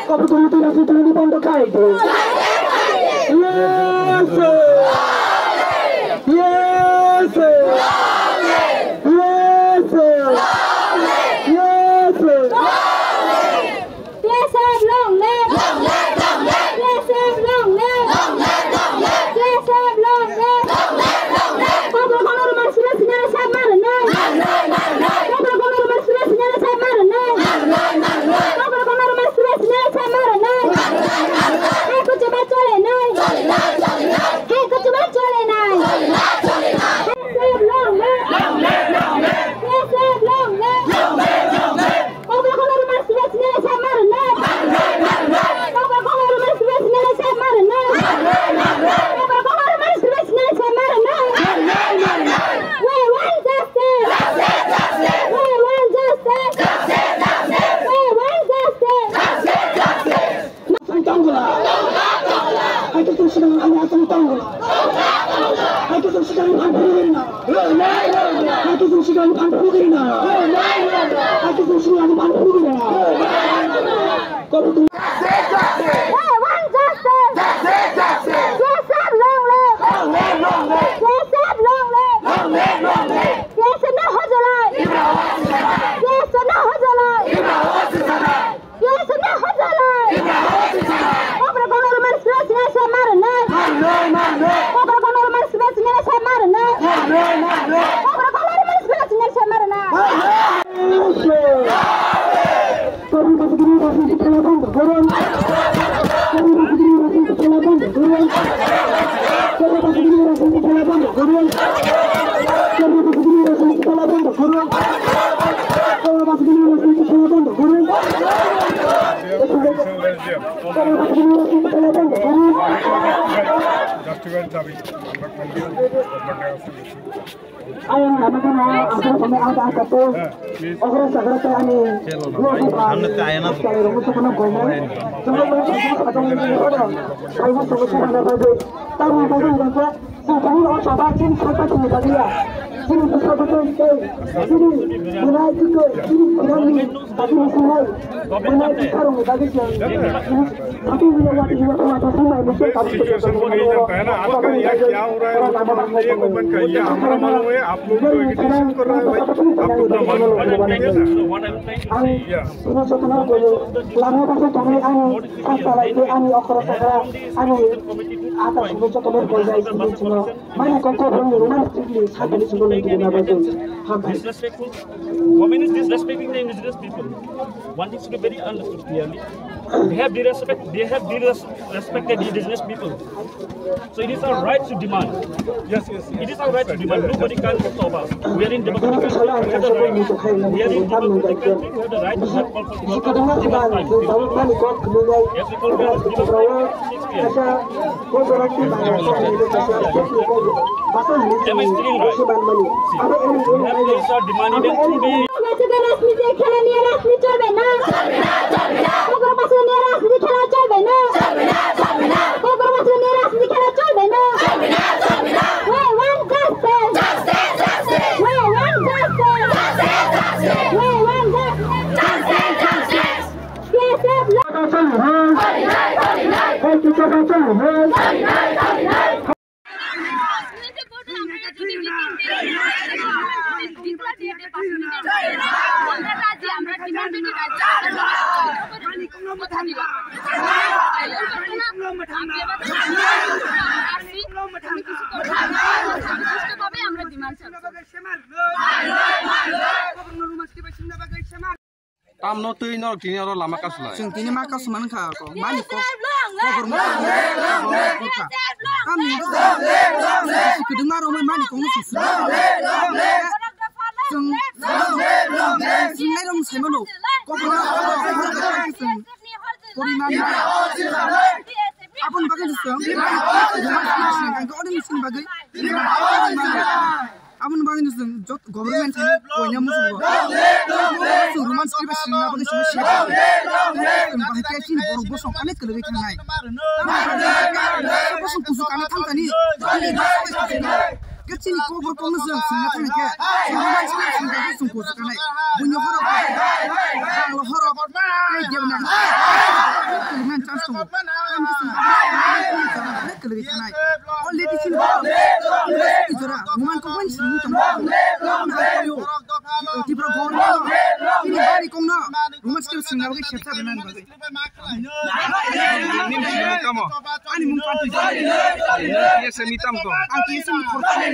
Kau betul tidak sudah di pondok itu. Yes, yes, yes, yes. PSF long live! Long live! Long live! PSF long live! Long live! Long live! PSF long live! Long live! Long live! Kobra Konor Marsila senyala saya marah. Kobra Konor Marsila senyala saya marah. Kobra Konor Marsila senyala saya marah. Hey, kuch baat chole nahi. Hey, kuch baat chole nahi. PSF long live! Long live! Long live! PSF long live! Long live! Long live! Kobra Konor Marsila senyala saya marah. Situation को नहीं जानता है ना, आपका यहाँ क्या हो रहा है ये गवर्नमेंट का, ये हमारा मालूम है, आप लोग जो एजुकेशन कर रहे हैं भाई, आपको अपना मालूम है Government is disrespecting the indigenous people. One thing should be very understood clearly. They have disrespected the indigenous people. So it is our right to demand. Yes. It is our right to demand. Nobody can stop us. We are in democratic country. We have the right. We are in democratic country. We have the right to have call for demand. Yes, we call for Am I speaking right? See, we have to start demanding them to be. Tamno tuh ini orang kini orang lama kasih. Sing kini makas mana kah? Mani kok? Kami kedengar orang mani kok mesti. Sing dong saya mana? Kok poriman? Apa nih bagai justru? Kau ada mesin bagai? Apa nih bagai justru? Jod government ini punya musuh. Rumah skrip sini apa sih sih? Bahkan kayak ini baru bosong aneh kelebih kenai. Bosong kusuk aneh tangkani. Kecil kau berkomen sengat ni ke? Ruman sikit sengat sungguh sekarang. Bunyi horor. Kalau horor, dia benar. Dengan cara sungguh. Kami senang. Kelebih kanai. Already sini. Ijara. Ruman kau pun sini tempat. Tiba gor. Ini bari kau na. Ruman sikit sengat bagi siapa benar bagi. Ini mesti kamu. Ani mungkin tidak. Ini semitam tu. Aku semi korban.